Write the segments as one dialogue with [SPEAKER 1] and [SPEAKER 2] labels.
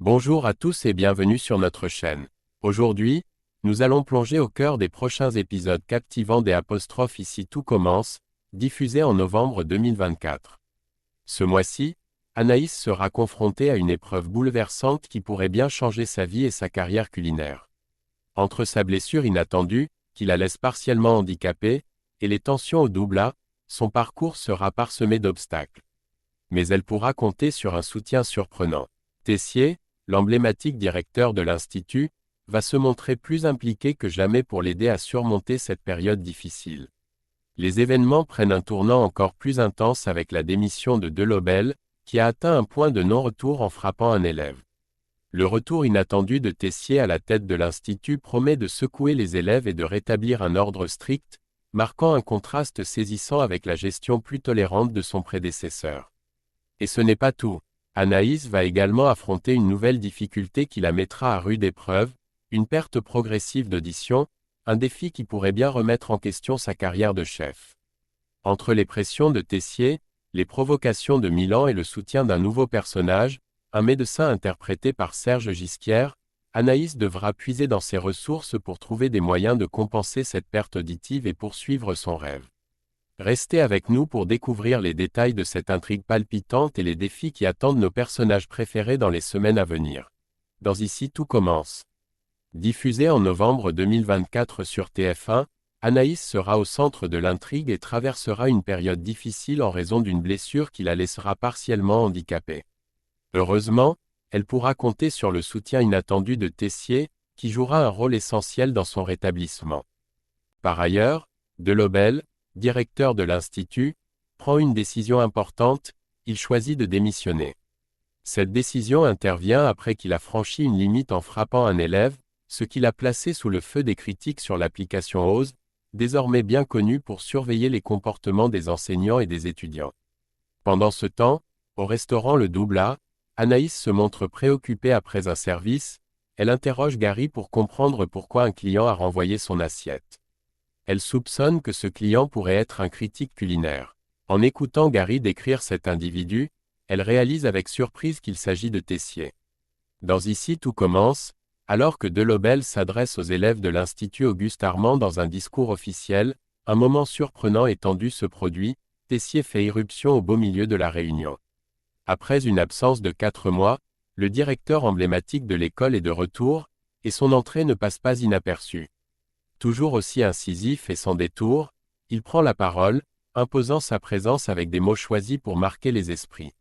[SPEAKER 1] Bonjour à tous et bienvenue sur notre chaîne. Aujourd'hui, nous allons plonger au cœur des prochains épisodes captivants des ' Ici tout commence, diffusés en novembre 2024. Ce mois-ci, Anaïs sera confrontée à une épreuve bouleversante qui pourrait bien changer sa vie et sa carrière culinaire. Entre sa blessure inattendue, qui la laisse partiellement handicapée, et les tensions au double A, son parcours sera parsemé d'obstacles. Mais elle pourra compter sur un soutien surprenant. Tessier, l'emblématique directeur de l'Institut, va se montrer plus impliqué que jamais pour l'aider à surmonter cette période difficile. Les événements prennent un tournant encore plus intense avec la démission de Delobel, qui a atteint un point de non-retour en frappant un élève. Le retour inattendu de Tessier à la tête de l'Institut promet de secouer les élèves et de rétablir un ordre strict, marquant un contraste saisissant avec la gestion plus tolérante de son prédécesseur. Et ce n'est pas tout. Anaïs va également affronter une nouvelle difficulté qui la mettra à rude épreuve, une perte progressive d'audition, un défi qui pourrait bien remettre en question sa carrière de chef. Entre les pressions de Tessier, les provocations de Milan et le soutien d'un nouveau personnage, un médecin interprété par Serge Gisquière, Anaïs devra puiser dans ses ressources pour trouver des moyens de compenser cette perte auditive et poursuivre son rêve. Restez avec nous pour découvrir les détails de cette intrigue palpitante et les défis qui attendent nos personnages préférés dans les semaines à venir. Dans Ici tout commence. Diffusée en novembre 2024 sur TF1, Anaïs sera au centre de l'intrigue et traversera une période difficile en raison d'une blessure qui la laissera partiellement handicapée. Heureusement, elle pourra compter sur le soutien inattendu de Tessier, qui jouera un rôle essentiel dans son rétablissement. Par ailleurs, Delobel, directeur de l'Institut, prend une décision importante, il choisit de démissionner. Cette décision intervient après qu'il a franchi une limite en frappant un élève, ce qui l'a placé sous le feu des critiques sur l'application OSE, désormais bien connue pour surveiller les comportements des enseignants et des étudiants. Pendant ce temps, au restaurant Le Double A, Anaïs se montre préoccupée après un service, elle interroge Gary pour comprendre pourquoi un client a renvoyé son assiette. Elle soupçonne que ce client pourrait être un critique culinaire. En écoutant Gary décrire cet individu, elle réalise avec surprise qu'il s'agit de Tessier. Dans Ici tout commence, alors que Delobel s'adresse aux élèves de l'Institut Auguste Armand dans un discours officiel, un moment surprenant et tendu se produit, Tessier fait irruption au beau milieu de la réunion. Après une absence de 4 mois, le directeur emblématique de l'école est de retour, et son entrée ne passe pas inaperçue. Toujours aussi incisif et sans détour, il prend la parole, imposant sa présence avec des mots choisis pour marquer les esprits.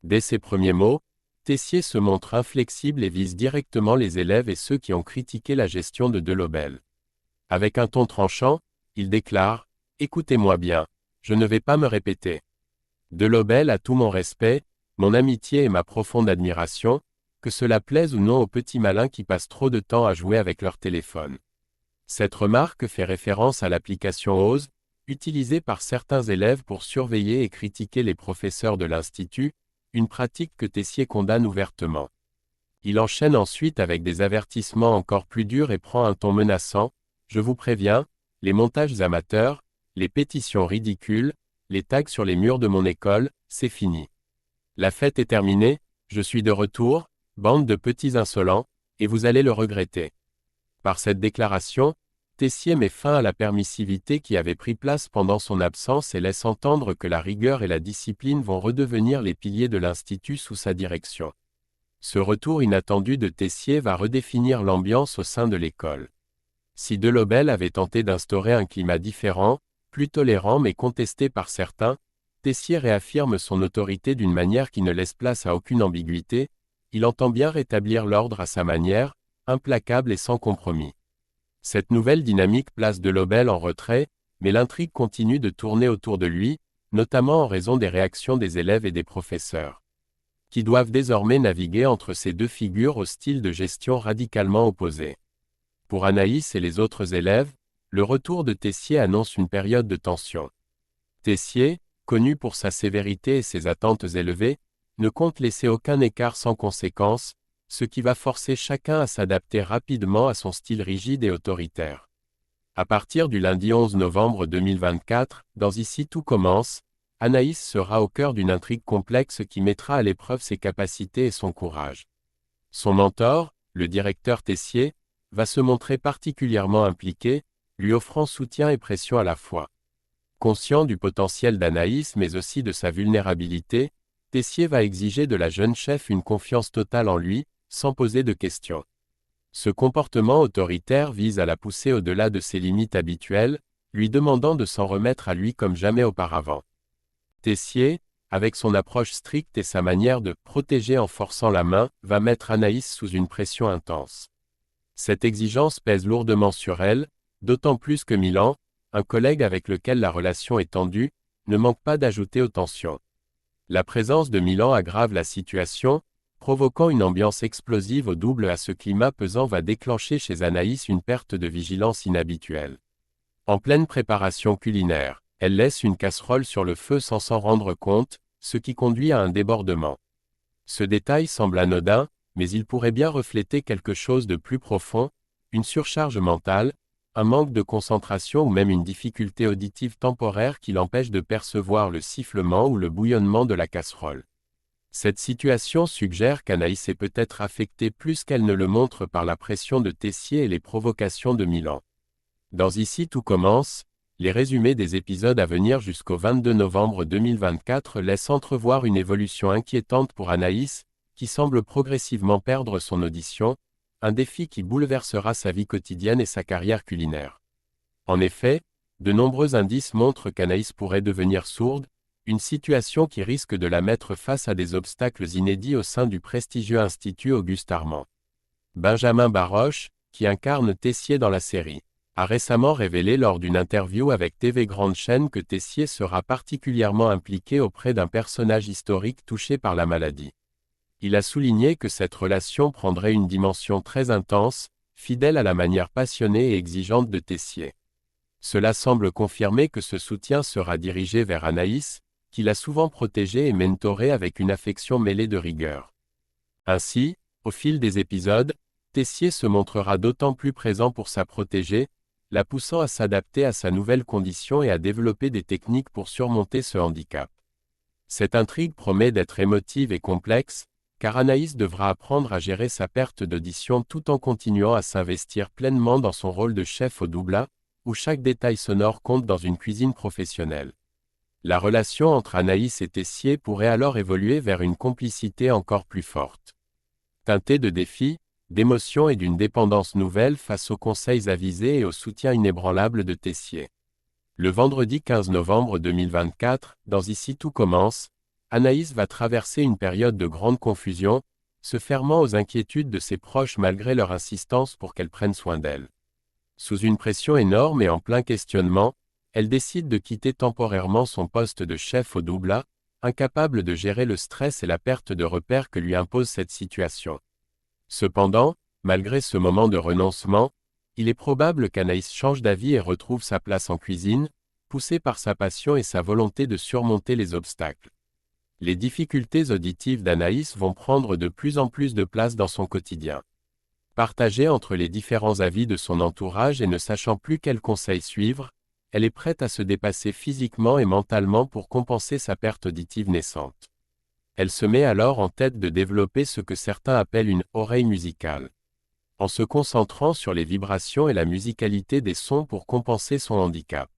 [SPEAKER 1] Dès ses premiers mots, Tessier se montre inflexible et vise directement les élèves et ceux qui ont critiqué la gestion de Delobel. Avec un ton tranchant, il déclare « Écoutez-moi bien, je ne vais pas me répéter. Delobel a tout mon respect, mon amitié et ma profonde admiration, que cela plaise ou non aux petits malins qui passent trop de temps à jouer avec leur téléphone. » Cette remarque fait référence à l'application OSE, utilisée par certains élèves pour surveiller et critiquer les professeurs de l'Institut, une pratique que Tessier condamne ouvertement. Il enchaîne ensuite avec des avertissements encore plus durs et prend un ton menaçant « Je vous préviens, les montages amateurs, les pétitions ridicules, les tags sur les murs de mon école, c'est fini. La fête est terminée, je suis de retour, bande de petits insolents, et vous allez le regretter. » Par cette déclaration, Tessier met fin à la permissivité qui avait pris place pendant son absence et laisse entendre que la rigueur et la discipline vont redevenir les piliers de l'Institut sous sa direction. Ce retour inattendu de Tessier va redéfinir l'ambiance au sein de l'école. Si Delobel avait tenté d'instaurer un climat différent, plus tolérant mais contesté par certains, Tessier réaffirme son autorité d'une manière qui ne laisse place à aucune ambiguïté, il entend bien rétablir l'ordre à sa manière, implacable et sans compromis. Cette nouvelle dynamique place Delobel en retrait, mais l'intrigue continue de tourner autour de lui, notamment en raison des réactions des élèves et des professeurs, qui doivent désormais naviguer entre ces deux figures au style de gestion radicalement opposé. Pour Anaïs et les autres élèves, le retour de Tessier annonce une période de tension. Tessier, connu pour sa sévérité et ses attentes élevées, ne compte laisser aucun écart sans conséquence, ce qui va forcer chacun à s'adapter rapidement à son style rigide et autoritaire. À partir du lundi 11 novembre 2024, dans Ici tout commence, Anaïs sera au cœur d'une intrigue complexe qui mettra à l'épreuve ses capacités et son courage. Son mentor, le directeur Tessier, va se montrer particulièrement impliqué, lui offrant soutien et pression à la fois. Conscient du potentiel d'Anaïs mais aussi de sa vulnérabilité, Tessier va exiger de la jeune chef une confiance totale en lui, sans poser de questions. Ce comportement autoritaire vise à la pousser au-delà de ses limites habituelles, lui demandant de s'en remettre à lui comme jamais auparavant. Tessier, avec son approche stricte et sa manière de protéger en forçant la main, va mettre Anaïs sous une pression intense. Cette exigence pèse lourdement sur elle, d'autant plus que Milan, un collègue avec lequel la relation est tendue, ne manque pas d'ajouter aux tensions. La présence de Milan aggrave la situation, provoquant une ambiance explosive au double. À ce climat pesant va déclencher chez Anaïs une perte de vigilance inhabituelle. En pleine préparation culinaire, elle laisse une casserole sur le feu sans s'en rendre compte, ce qui conduit à un débordement. Ce détail semble anodin, mais il pourrait bien refléter quelque chose de plus profond, une surcharge mentale, un manque de concentration ou même une difficulté auditive temporaire qui l'empêche de percevoir le sifflement ou le bouillonnement de la casserole. Cette situation suggère qu'Anaïs est peut-être affectée plus qu'elle ne le montre par la pression de Tessier et les provocations de Milan. Dans Ici tout commence, les résumés des épisodes à venir jusqu'au 22 novembre 2024 laissent entrevoir une évolution inquiétante pour Anaïs, qui semble progressivement perdre son audition, un défi qui bouleversera sa vie quotidienne et sa carrière culinaire. En effet, de nombreux indices montrent qu'Anaïs pourrait devenir sourde, une situation qui risque de la mettre face à des obstacles inédits au sein du prestigieux Institut Auguste Armand. Benjamin Baroche, qui incarne Tessier dans la série, a récemment révélé lors d'une interview avec TV Grande Chaîne que Tessier sera particulièrement impliqué auprès d'un personnage historique touché par la maladie. Il a souligné que cette relation prendrait une dimension très intense, fidèle à la manière passionnée et exigeante de Tessier. Cela semble confirmer que ce soutien sera dirigé vers Anaïs, qu'il a souvent protégée et mentorée avec une affection mêlée de rigueur. Ainsi, au fil des épisodes, Tessier se montrera d'autant plus présent pour sa protégée, la poussant à s'adapter à sa nouvelle condition et à développer des techniques pour surmonter ce handicap. Cette intrigue promet d'être émotive et complexe, car Anaïs devra apprendre à gérer sa perte d'audition tout en continuant à s'investir pleinement dans son rôle de chef au Doubla, où chaque détail sonore compte dans une cuisine professionnelle. La relation entre Anaïs et Tessier pourrait alors évoluer vers une complicité encore plus forte. Teintée de défis, d'émotions et d'une dépendance nouvelle face aux conseils avisés et au soutien inébranlable de Tessier. Le vendredi 15 novembre 2024, dans Ici tout commence, Anaïs va traverser une période de grande confusion, se fermant aux inquiétudes de ses proches malgré leur insistance pour qu'elle prenne soin d'elle. Sous une pression énorme et en plein questionnement, elle décide de quitter temporairement son poste de chef au Doubla, incapable de gérer le stress et la perte de repères que lui impose cette situation. Cependant, malgré ce moment de renoncement, il est probable qu'Anaïs change d'avis et retrouve sa place en cuisine, poussée par sa passion et sa volonté de surmonter les obstacles. Les difficultés auditives d'Anaïs vont prendre de plus en plus de place dans son quotidien. Partagée entre les différents avis de son entourage et ne sachant plus quel conseil suivre, elle est prête à se dépasser physiquement et mentalement pour compenser sa perte auditive naissante. Elle se met alors en tête de développer ce que certains appellent une oreille musicale. En se concentrant sur les vibrations et la musicalité des sons pour compenser son handicap.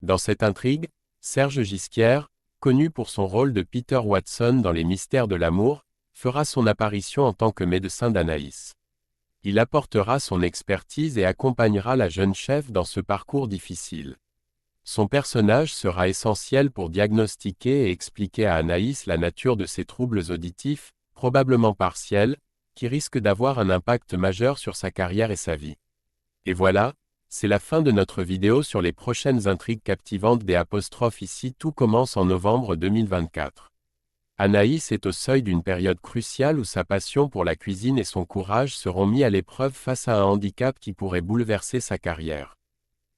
[SPEAKER 1] Dans cette intrigue, Serge Gisquière, connu pour son rôle de Peter Watson dans Les Mystères de l'amour, fera son apparition en tant que médecin d'Anaïs. Il apportera son expertise et accompagnera la jeune chef dans ce parcours difficile. Son personnage sera essentiel pour diagnostiquer et expliquer à Anaïs la nature de ses troubles auditifs, probablement partiels, qui risquent d'avoir un impact majeur sur sa carrière et sa vie. Et voilà, c'est la fin de notre vidéo sur les prochaines intrigues captivantes des apostrophes. Ici tout commence en novembre 2024. Anaïs est au seuil d'une période cruciale où sa passion pour la cuisine et son courage seront mis à l'épreuve face à un handicap qui pourrait bouleverser sa carrière.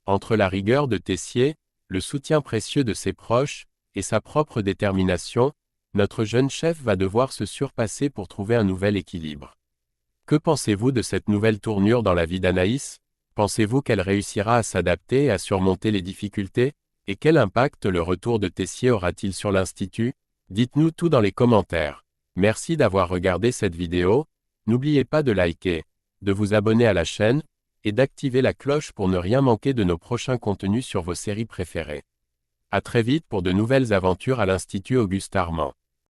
[SPEAKER 1] Entre la rigueur de Tessier, le soutien précieux de ses proches, et sa propre détermination, notre jeune chef va devoir se surpasser pour trouver un nouvel équilibre. Que pensez-vous de cette nouvelle tournure dans la vie d'Anaïs ? Pensez-vous qu'elle réussira à s'adapter et à surmonter les difficultés ? Et quel impact le retour de Tessier aura-t-il sur l'Institut ? Dites-nous tout dans les commentaires. Merci d'avoir regardé cette vidéo, N'oubliez pas de liker, de vous abonner à la chaîne, et d'activer la cloche pour ne rien manquer de nos prochains contenus sur vos séries préférées. À très vite pour de nouvelles aventures à l'Institut Auguste Armand.